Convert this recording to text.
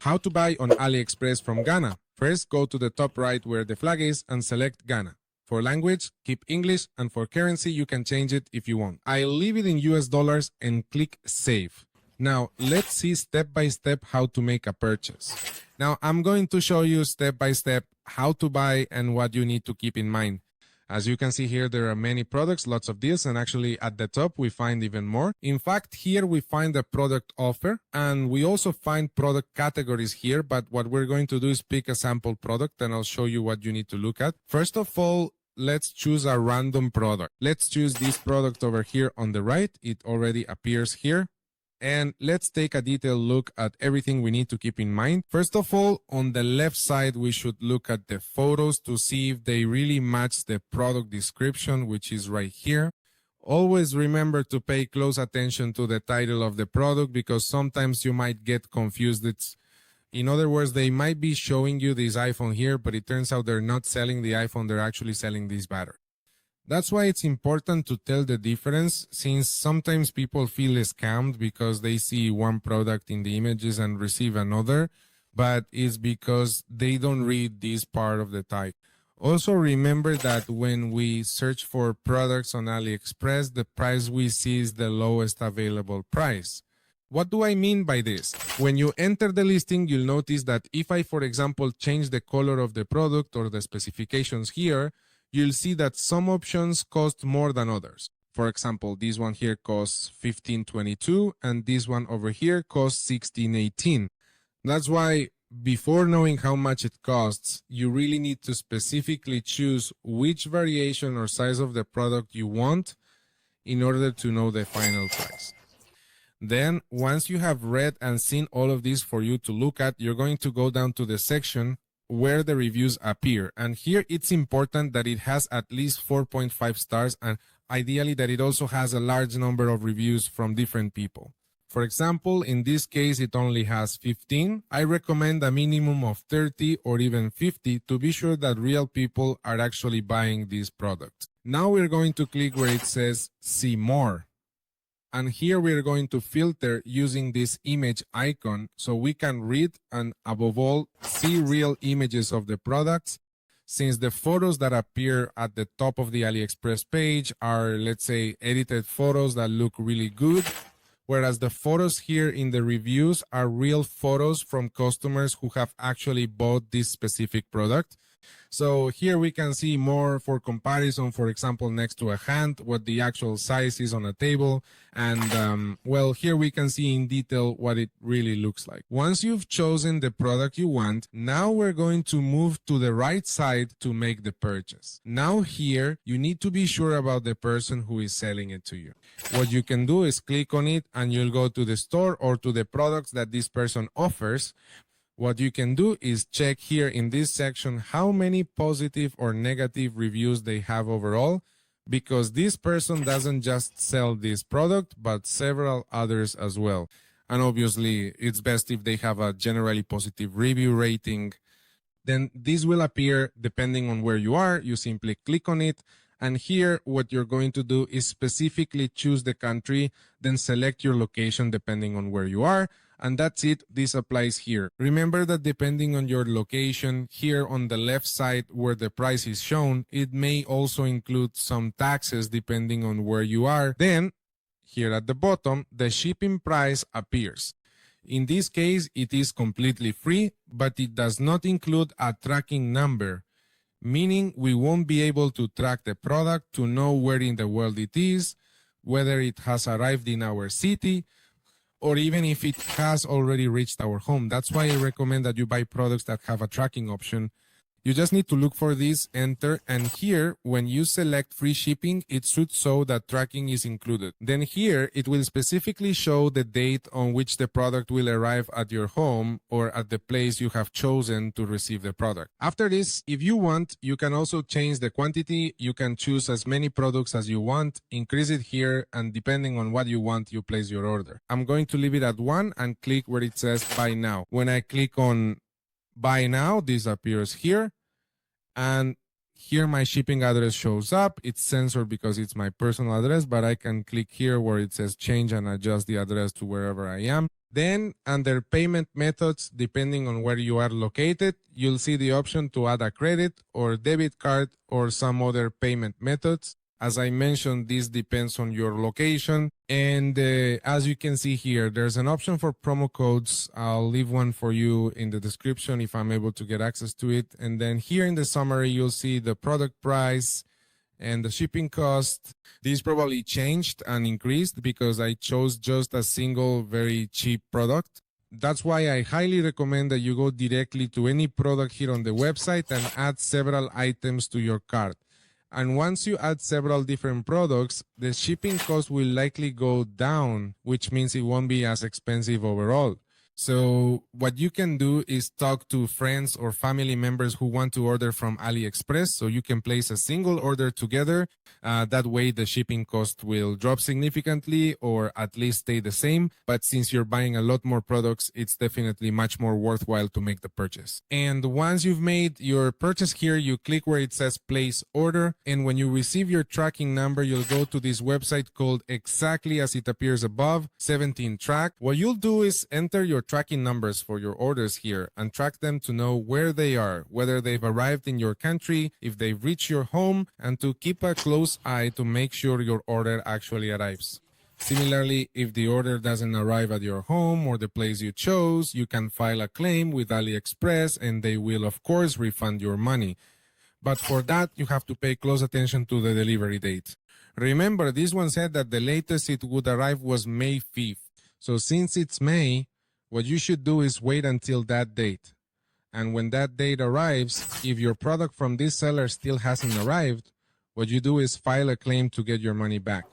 How to buy on AliExpress from Ghana. First, go to the top right where the flag is and select Ghana. For language, keep English, and for currency, you can change it if you want. I'll leave it in US dollars and click Save. Now, let's see step by step how to make a purchase. Now, I'm going to show you step by step how to buy and what you need to keep in mind. As you can see here, there are many products, lots of deals, and actually at the top we find even more. In fact, here we find the product offer, and we also find product categories here, but what we're going to do is pick a sample product, and I'll show you what you need to look at. First of all, let's choose a random product. Let's choose this product over here on the right. It already appears here. And let's take a detailed look at everything we need to keep in mind. First of all, on the left side, we should look at the photos to see if they really match the product description, which is right here. Always remember to pay close attention to the title of the product because sometimes you might get confused. In other words, they might be showing you this iPhone here, but it turns out they're not selling the iPhone, they're actually selling this battery. That's why it's important to tell the difference, since sometimes people feel scammed because they see one product in the images and receive another, but it's because they don't read this part of the title. Also remember that when we search for products on AliExpress, the price we see is the lowest available price. What do I mean by this? When you enter the listing, you'll notice that if I, for example, change the color of the product or the specifications here, you'll see that some options cost more than others. For example, this one here costs $15.22 and this one over here costs $16.18. That's why before knowing how much it costs, you really need to specifically choose which variation or size of the product you want in order to know the final price. Then, once you have read and seen all of this for you to look at, you're going to go down to the section where the reviews appear, and here it's important that it has at least 4.5 stars and ideally that it also has a large number of reviews from different people. For example, in this case it only has 15. I recommend a minimum of 30 or even 50 to be sure that real people are actually buying this product. Now we're going to click where it says see more. And here we're going to filter using this image icon so we can read and above all see real images of the products, since the photos that appear at the top of the AliExpress page are, let's say, edited photos that look really good, whereas the photos here in the reviews are real photos from customers who have actually bought this specific product. So here we can see more for comparison, for example, next to a hand, what the actual size is on a table. And well, here we can see in detail what it really looks like. Once you've chosen the product you want, now we're going to move to the right side to make the purchase. Now here, you need to be sure about the person who is selling it to you. What you can do is click on it and you'll go to the store or to the products that this person offers. What you can do is check here in this section how many positive or negative reviews they have overall, because this person doesn't just sell this product, but several others as well. And obviously, it's best if they have a generally positive review rating. Then this will appear depending on where you are. You simply click on it. And here, what you're going to do is specifically choose the country, then select your location depending on where you are. And that's it. This applies here. Remember that depending on your location, here on the left side where the price is shown, it may also include some taxes depending on where you are. Then, here at the bottom, the shipping price appears. In this case, it is completely free, but it does not include a tracking number, meaning we won't be able to track the product to know where in the world it is, whether it has arrived in our city, or even if it has already reached our home. That's why I recommend that you buy products that have a tracking option. You just need to look for this, enter, and here, when you select free shipping, it should show that tracking is included. Then here, it will specifically show the date on which the product will arrive at your home or at the place you have chosen to receive the product. After this, if you want, you can also change the quantity. You can choose as many products as you want, increase it here, and depending on what you want, you place your order. I'm going to leave it at 1 and click where it says buy now. When I click on buy now, this appears here. And Here my shipping address shows up. It's censored because it's my personal address, but I can click here where it says change and adjust the address to wherever I am. Then under payment methods, depending on where you are located, you'll see the option to add a credit or debit card or some other payment methods. As I mentioned, this depends on your location. And as you can see here, there's an option for promo codes. I'll leave one for you in the description if I'm able to get access to it. And then here in the summary, you'll see the product price and the shipping cost. These probably changed and increased because I chose just a single very cheap product. That's why I highly recommend that you go directly to any product here on the website and add several items to your cart. And once you add several different products, the shipping cost will likely go down, which means it won't be as expensive overall. So what you can do is talk to friends or family members who want to order from AliExpress, so you can place a single order together. That way the shipping cost will drop significantly or at least stay the same. But since you're buying a lot more products, it's definitely much more worthwhile to make the purchase. And once you've made your purchase here, you click where it says place order. And when you receive your tracking number, you'll go to this website called exactly as it appears above, 17 track. What you'll do is enter your tracking numbers for your orders here and track them to know where they are, whether they've arrived in your country, if they've reached your home, and to keep a close eye to make sure your order actually arrives. Similarly, if the order doesn't arrive at your home or the place you chose, you can file a claim with AliExpress and they will of course refund your money. But for that, you have to pay close attention to the delivery date. Remember, this one said that the latest it would arrive was May 5th. So since it's May, what you should do is wait until that date. And when that date arrives, if your product from this seller still hasn't arrived, what you do is file a claim to get your money back.